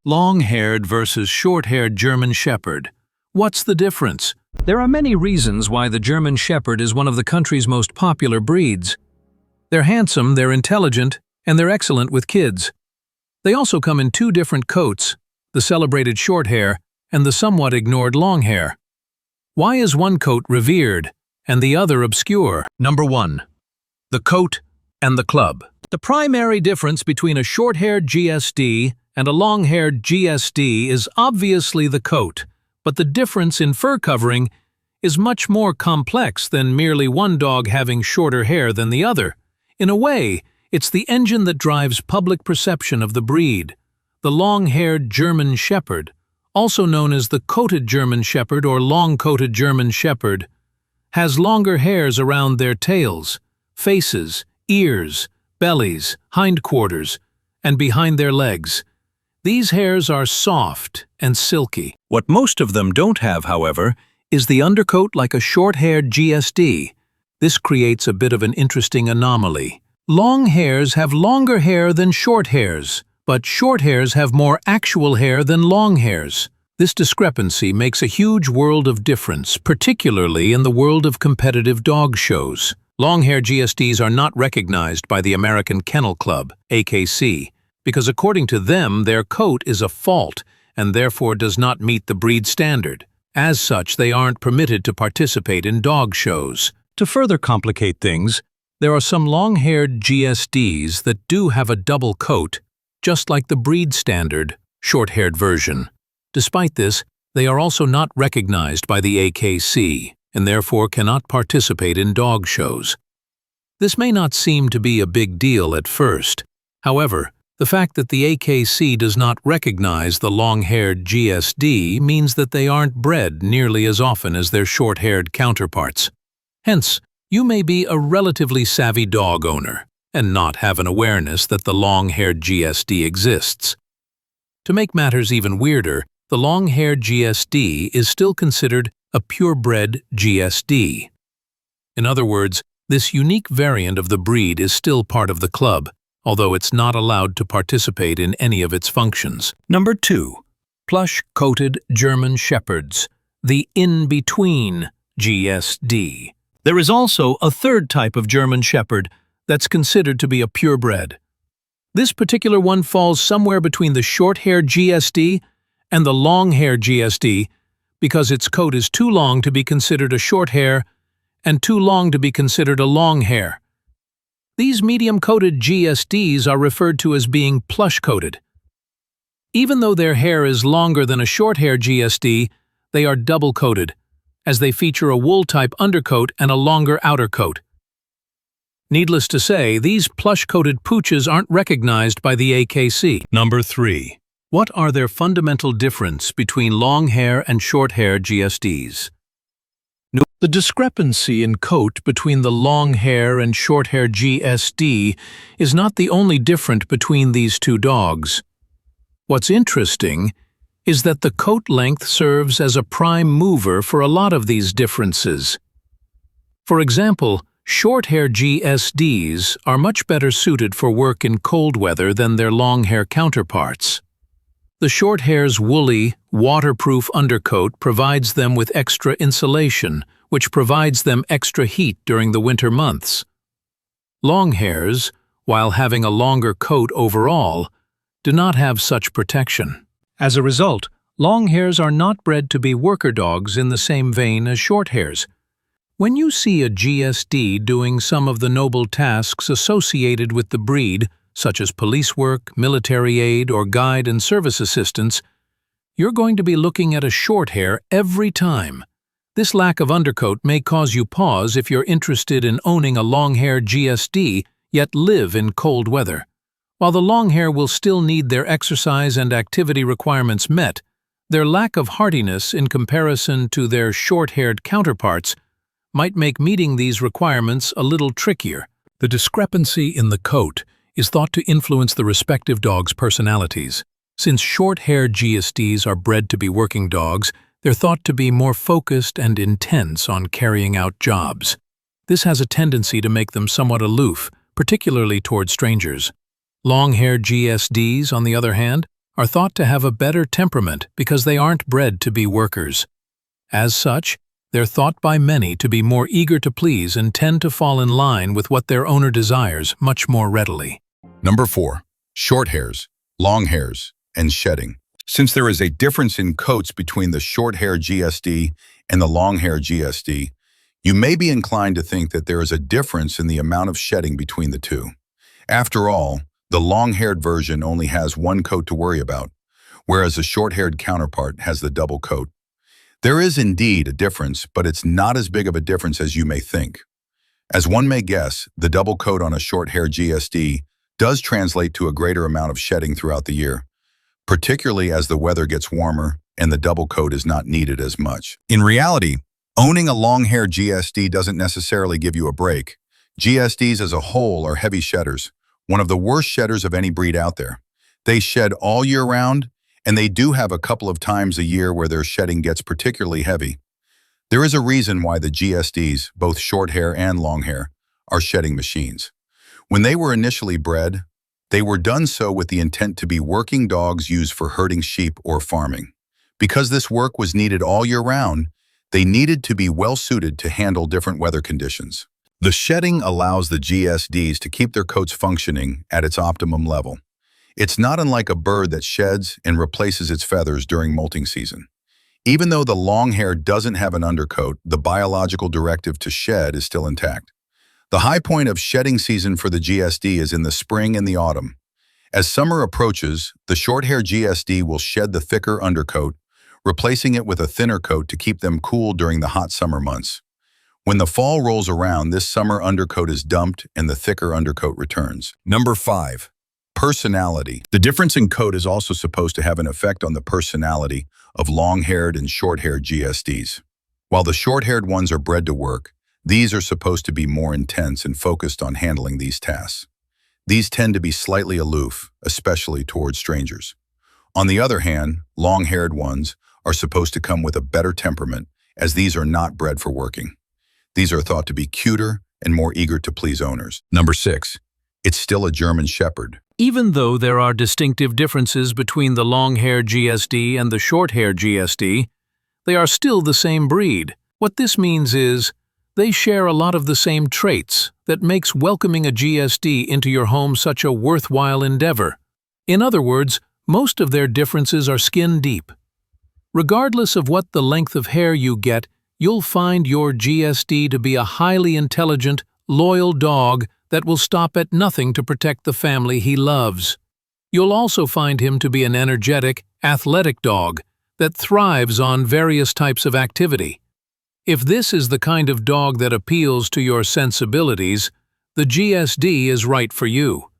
Long-haired versus short-haired German Shepherd. What's the difference? There are many reasons why the German Shepherd is one of the country's most popular breeds. They're handsome, they're intelligent, and they're excellent with kids. They also come in two different coats, the celebrated short hair and the somewhat ignored long hair. Why is one coat revered and the other obscure? Number 1. The coat and the club. The primary difference between a short-haired GSD and a long-haired GSD is obviously the coat, but the difference in fur covering is much more complex than merely one dog having shorter hair than the other. In a way, it's the engine that drives public perception of the breed. The long-haired German Shepherd, also known as the coated German Shepherd or long-coated German Shepherd, has longer hairs around their tails, faces, ears, bellies, hindquarters, and behind their legs. These hairs are soft and silky. What most of them don't have, however, is the undercoat like a short-haired GSD. This creates a bit of an interesting anomaly. Long hairs have longer hair than short hairs, but short hairs have more actual hair than long hairs. This discrepancy makes a huge world of difference, particularly in the world of competitive dog shows. Long-haired GSDs are not recognized by the American Kennel Club, AKC, because according to them, their coat is a fault and therefore does not meet the breed standard. As such, they aren't permitted to participate in dog shows. To further complicate things, there are some long-haired GSDs that do have a double coat, just like the breed standard, short-haired version. Despite this, they are also not recognized by the AKC and therefore cannot participate in dog shows. This may not seem to be a big deal at first. However, the fact that the AKC does not recognize the long-haired GSD means that they aren't bred nearly as often as their short-haired counterparts. Hence, you may be a relatively savvy dog owner and not have an awareness that the long-haired GSD exists. To make matters even weirder, the long-haired GSD is still considered a purebred GSD. In other words, this unique variant of the breed is still part of the club, although it's not allowed to participate in any of its functions. Number 2. Plush-coated German Shepherds, the in-between GSD. There is also a third type of German Shepherd that's considered to be a purebred. This particular one falls somewhere between the short-haired GSD and the long-haired GSD because its coat is too long to be considered a short hair and too long to be considered a long hair. These medium-coated GSDs are referred to as being plush-coated. Even though their hair is longer than a short-haired GSD, they are double-coated, as they feature a wool-type undercoat and a longer outer coat. Needless to say, these plush-coated pooches aren't recognized by the AKC. Number 3. What are their fundamental difference between long-hair and short-hair GSDs? The discrepancy in coat between the long-hair and short-hair GSD is not the only difference between these two dogs. What's interesting is that the coat length serves as a prime mover for a lot of these differences. For example, short-hair GSDs are much better suited for work in cold weather than their long-hair counterparts. The short hair's woolly, waterproof undercoat provides them with extra insulation, which provides them extra heat during the winter months. Long hairs, while having a longer coat overall, do not have such protection. As a result, long hairs are not bred to be worker dogs in the same vein as short hairs. When you see a GSD doing some of the noble tasks associated with the breed, such as police work, military aid, or guide and service assistance, you're going to be looking at a short hair every time. This lack of undercoat may cause you pause if you're interested in owning a long-haired GSD yet live in cold weather. While the long hair will still need their exercise and activity requirements met, their lack of hardiness in comparison to their short-haired counterparts might make meeting these requirements a little trickier. The discrepancy in the coat is thought to influence the respective dogs' personalities. Since short-haired GSDs are bred to be working dogs, they're thought to be more focused and intense on carrying out jobs. This has a tendency to make them somewhat aloof, particularly toward strangers. Long-haired GSDs, on the other hand, are thought to have a better temperament because they aren't bred to be workers. As such, they're thought by many to be more eager to please and tend to fall in line with what their owner desires much more readily. Number 4. Short hairs, long hairs, and shedding. Since there is a difference in coats between the short-hair GSD and the long-hair GSD, you may be inclined to think that there is a difference in the amount of shedding between the two. After all, the long-haired version only has one coat to worry about, whereas a short-haired counterpart has the double coat. There is indeed a difference, but it's not as big of a difference as you may think. As one may guess, the double coat on a short-haired GSD does translate to a greater amount of shedding throughout the year, particularly as the weather gets warmer and the double coat is not needed as much. In reality, owning a long-haired GSD doesn't necessarily give you a break. GSDs as a whole are heavy shedders, one of the worst shedders of any breed out there. They shed all year round, and they do have a couple of times a year where their shedding gets particularly heavy. There is a reason why the GSDs, both short hair and long hair, are shedding machines. When they were initially bred, they were done so with the intent to be working dogs used for herding sheep or farming. Because this work was needed all year round, they needed to be well suited to handle different weather conditions. The shedding allows the GSDs to keep their coats functioning at its optimum level. It's not unlike a bird that sheds and replaces its feathers during molting season. Even though the long hair doesn't have an undercoat, the biological directive to shed is still intact. The high point of shedding season for the GSD is in the spring and the autumn. As summer approaches, the short-hair GSD will shed the thicker undercoat, replacing it with a thinner coat to keep them cool during the hot summer months. When the fall rolls around, this summer undercoat is dumped and the thicker undercoat returns. Number 5. Personality. The difference in coat is also supposed to have an effect on the personality of long-haired and short-haired GSDs. While the short-haired ones are bred to work, these are supposed to be more intense and focused on handling these tasks. These tend to be slightly aloof, especially towards strangers. On the other hand, long-haired ones are supposed to come with a better temperament, as these are not bred for working. These are thought to be cuter and more eager to please owners. Number 6. It's still a German Shepherd. Even though there are distinctive differences between the long-hair GSD and the short-hair GSD, they are still the same breed. What this means is, they share a lot of the same traits that makes welcoming a GSD into your home such a worthwhile endeavor. In other words, most of their differences are skin deep. Regardless of what the length of hair you get, you'll find your GSD to be a highly intelligent, loyal dog that will stop at nothing to protect the family he loves. You'll also find him to be an energetic, athletic dog that thrives on various types of activity. If this is the kind of dog that appeals to your sensibilities, the GSD is right for you.